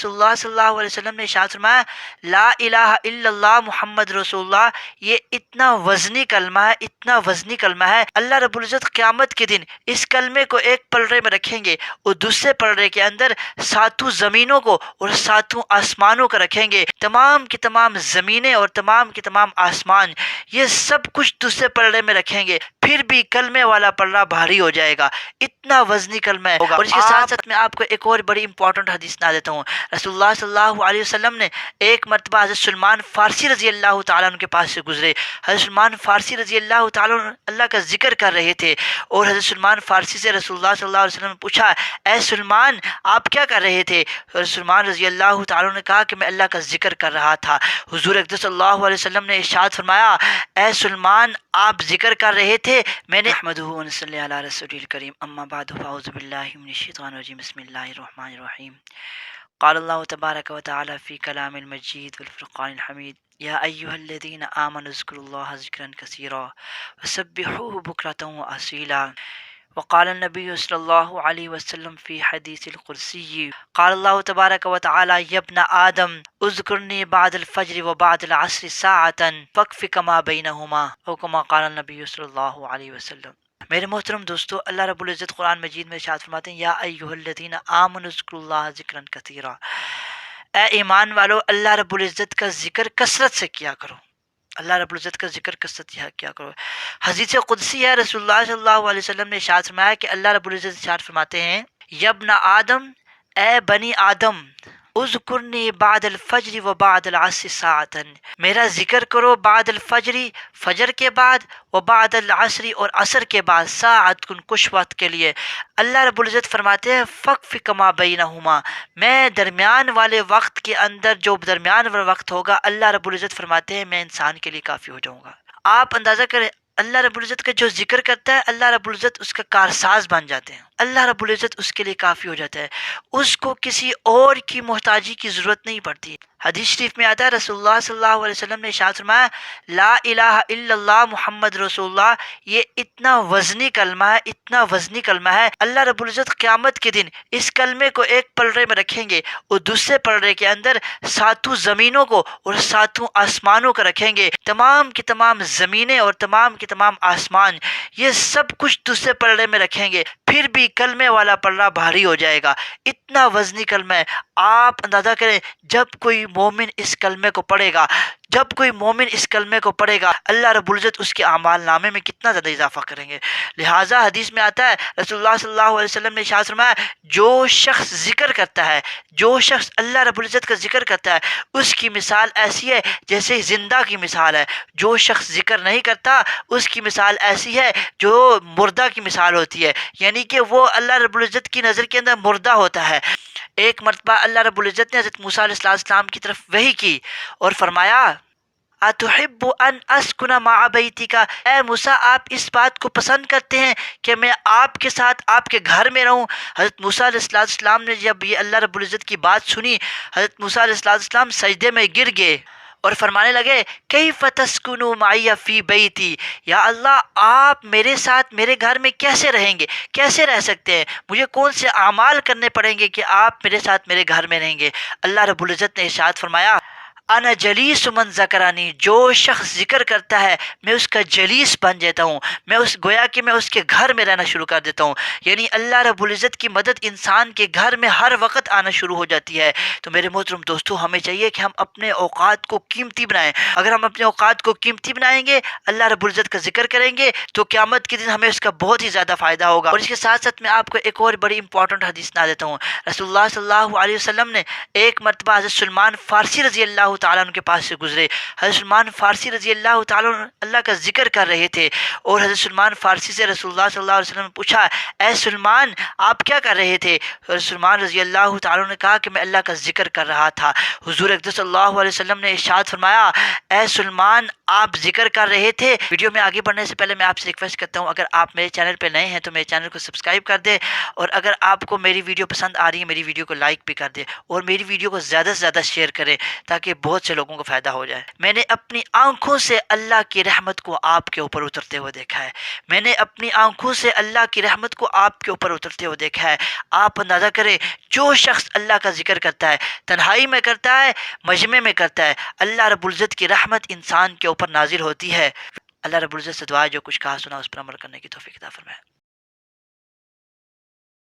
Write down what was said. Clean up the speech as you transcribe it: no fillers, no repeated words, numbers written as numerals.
اللہ صلی اللہ علیہ وسلم نے ارشاد فرمایا لا الہ الا اللہ محمد رسول اللہ، یہ اتنا وزنی کلمہ ہے، اتنا وزنی کلمہ ہے، اللہ رب العزت قیامت کے دن اس کلمے کو ایک پلڑے میں رکھیں گے اور دوسرے پلڑے کے اندر ساتوں زمینوں کو اور ساتوں آسمانوں کو رکھیں گے۔ تمام کی تمام زمینیں اور تمام کی تمام آسمان یہ سب کچھ دوسرے پلڑے میں رکھیں گے، پھر بھی کلمے والا پلڑا بھاری ہو جائے گا، اتنا وزنی کلمہ ہوگا۔ اور اس کے ساتھ ساتھ میں آپ کو ایک اور بڑی امپورٹنٹ حدیث سنا دیتا ہوں۔ رسول اللہ صلی اللہ علیہ وسلم نے ایک مرتبہ حضرت سلمان فارسی رضی اللہ تعالیٰ عنہ کے پاس سے گزرے۔ حضرت سلمان فارسی رضی اللہ تعالیٰ عنہ اللہ کا ذکر کر رہے تھے، اور حضرت سلمان فارسی سے رسول اللہ صلی اللہ علیہ وسلم نے پوچھا اے سلمان آپ کیا کر رہے تھے؟ حضرت سلمان رضی اللہ تعالیٰ عنہ نے کہا کہ میں اللہ کا ذکر کر رہا تھا۔ حضور اقدس صلی اللہ علیہ وسلم نے ارشاد فرمایا اے سلمان آپ ذکر کر رہے تھے، میں نے احمدہ و نصلی علی رسول الکریم اما بعد فاعوذ باللہ من الشیطان الرجیم بسم اللہ الرحمن الرحیم۔ قال اللہ تبارک و تعالی فی کلام المجید والفرقان الحمید یا ایہا الذین آمنوا اذکروا اللہ ذکرا کثیرا وسبحوہ بکرۃ واصیلا۔ وقال النبی صلی اللہ علیہ وسلم فی حدیث القدسی قال اللہ تبارک و تعالی یا ابن آدم اذکرنی بعد الفجر و بعد العصر ساعتا فاکفک ما بینہما او کما قال النبی صلی اللہ علیہ وسلم۔ میرے محترم دوستو، اللہ رب العزت قرآن مجید میں ارشاد فرماتے ہیں یا ایھا الذین آمنوا اذکروا اللہ ذکرا کثیرا، اے ایمان والو اللہ رب العزت کا ذکر کثرت سے کیا کرو، اللہ رب العزت کا ذکر کثرت سے کیا کرو۔ حدیث قدسی ہے، رسول اللہ صلی اللہ علیہ وسلم نے ارشاد فرمایا کہ اللہ رب العزت ارشاد فرماتے ہیں یا ابن آدم اے بنی آدم اذکرنی بعد الفجر و بعد العصر ساعتا، میرا ذکر کرو بعد الفجر فجر کے بعد و بعد العصر اور عصر کے بعد ساعت کچھ وقت کے لیے۔ اللہ رب العزت فرماتے ہیں فاکفک ما بینہما، میں درمیان والے وقت کے اندر جو درمیان والا وقت ہوگا اللہ رب العزت فرماتے ہیں میں انسان کے لیے کافی ہو جاؤں گا۔ آپ اندازہ کریں اللہ رب العزت کا جو ذکر کرتا ہے اللہ رب العزت اس کا کارساز بن جاتے ہیں، اللہ رب العزت اس کے لیے کافی ہو جاتا ہے، اس کو کسی اور کی محتاجی کی ضرورت نہیں پڑتی۔ حدیث شریف میں آتا ہے رسول اللہ صلی اللہ علیہ وسلم نے ارشاد فرمایا لا الہ الا اللہ محمد رسول اللہ، یہ اتنا وزنی کلمہ ہے، اتنا وزنی کلمہ ہے، اللہ رب العزت قیامت کے دن اس کلمے کو ایک پلڑے میں رکھیں گے اور دوسرے پلڑے کے اندر ساتوں زمینوں کو اور ساتوں آسمانوں کو رکھیں گے۔ تمام کی تمام زمینیں اور تمام کی تمام آسمان یہ سب کچھ دوسرے پلڑے میں رکھیں گے، پھر بھی کلمے والا پلڑا بھاری ہو جائے گا، اتنا وزنی کلمہ ہے۔ آپ اندازہ کریں جب کوئی مومن اس کلمے کو پڑھے گا، جب کوئی مومن اس کلمے کو پڑھے گا اللہ رب العزت اس کے اعمال نامے میں کتنا زیادہ اضافہ کریں گے۔ لہٰذا حدیث میں آتا ہے رسول اللہ صلی اللہ علیہ وسلم نے ارشاد فرمایا جو شخص ذکر کرتا ہے، جو شخص اللہ رب العزت کا ذکر کرتا ہے اس کی مثال ایسی ہے جیسے زندہ کی مثال ہے، جو شخص ذکر نہیں کرتا اس کی مثال ایسی ہے جو مردہ کی مثال ہوتی ہے، یعنی کہ وہ اللہ رب العزت کی نظر کے اندر مردہ ہوتا ہے۔ ایک مرتبہ اللہ رب العزت نے حضرت موسیٰ علیہ السلام کی طرف وحی کی اور فرمایا اتحب ان اسکن مع بیتک، اے موسیٰ آپ اس بات کو پسند کرتے ہیں کہ میں آپ کے ساتھ آپ کے گھر میں رہوں؟ حضرت موسیٰ علیہ السلام نے جب یہ اللہ رب العزت کی بات سنی، حضرت موسیٰ علیہ السلام سجدے میں گر گئے اور فرمانے لگے کیف تسکنوا معی فی بیتی، یا اللہ آپ میرے ساتھ میرے گھر میں کیسے رہیں گے، کیسے رہ سکتے ہیں؟ مجھے کون سے اعمال کرنے پڑیں گے کہ آپ میرے ساتھ میرے گھر میں رہیں گے؟ اللہ رب العزت نے ارشاد فرمایا انا جلیس من ذکرانی، جو شخص ذکر کرتا ہے میں اس کا جلیس بن جاتا ہوں، میں اس گویا کہ میں اس کے گھر میں رہنا شروع کر دیتا ہوں، یعنی اللہ رب العزت کی مدد انسان کے گھر میں ہر وقت آنا شروع ہو جاتی ہے۔ تو میرے محترم دوستو ہمیں چاہیے کہ ہم اپنے اوقات کو قیمتی بنائیں۔ اگر ہم اپنے اوقات کو قیمتی بنائیں گے، اللہ رب العزت کا ذکر کریں گے تو قیامت کے دن ہمیں اس کا بہت ہی زیادہ فائدہ ہوگا۔ اور اس کے ساتھ ساتھ میں آپ کو ایک اور بڑی امپورٹنٹ حدیث سنا دیتا ہوں۔ رسول اللہ صلی اللہ علیہ وسلم نے ایک مرتبہ حضرت سلمان فارسی رضی اللہ تعالیٰ عنہ کے پاس سے گزرے۔ حضرت سلمان فارسی رضی اللہ تعالیٰ عنہ اللہ کا ذکر کر رہے تھے، اور حضرت سلمان فارسی سے رسول اللہ صلی اللہ علیہ وسلم نے پوچھا اے سلمان آپ کیا کر رہے تھے؟ حضرت سلمان رضی اللہ تعالیٰ عنہ نے کہا کہ میں اللہ کا ذکر کر رہا تھا۔ حضور اقدس صلی اللہ علیہ وسلم نے ارشاد فرمایا اے سلمان آپ ذکر کر رہے تھے۔ ویڈیو میں آگے بڑھنے سے پہلے میں آپ سے ریکویسٹ کرتا ہوں اگر آپ میرے چینل پہ نئے ہیں تو میرے چینل کو سبسکرائب کر دیں، اور اگر آپ کو میری ویڈیو پسند آ رہی ہے میری ویڈیو کو لائک بھی کر دیں، اور میری ویڈیو کو زیادہ سے زیادہ شیئر کریں تاکہ بہت سے لوگوں کو فائدہ ہو جائے۔ میں نے اپنی آنکھوں سے اللہ کی رحمت کو آپ کے اوپر اترتے ہوئے دیکھا ہے، میں نے اپنی آنکھوں سے اللہ کی رحمت کو آپ کے اوپر اترتے ہوئے دیکھا ہے۔ آپ اندازہ کریں، جو شخص اللہ کا ذکر کرتا ہے، تنہائی میں کرتا ہے، مجمع میں کرتا ہے، اللہ رب العزت کی رحمت انسان کے اوپر نازل ہوتی ہے۔ اللہ رب العزت سے دعا ہے جو کچھ کہا سنا اس پر عمل کرنے کی توفیق عطا فرمائے۔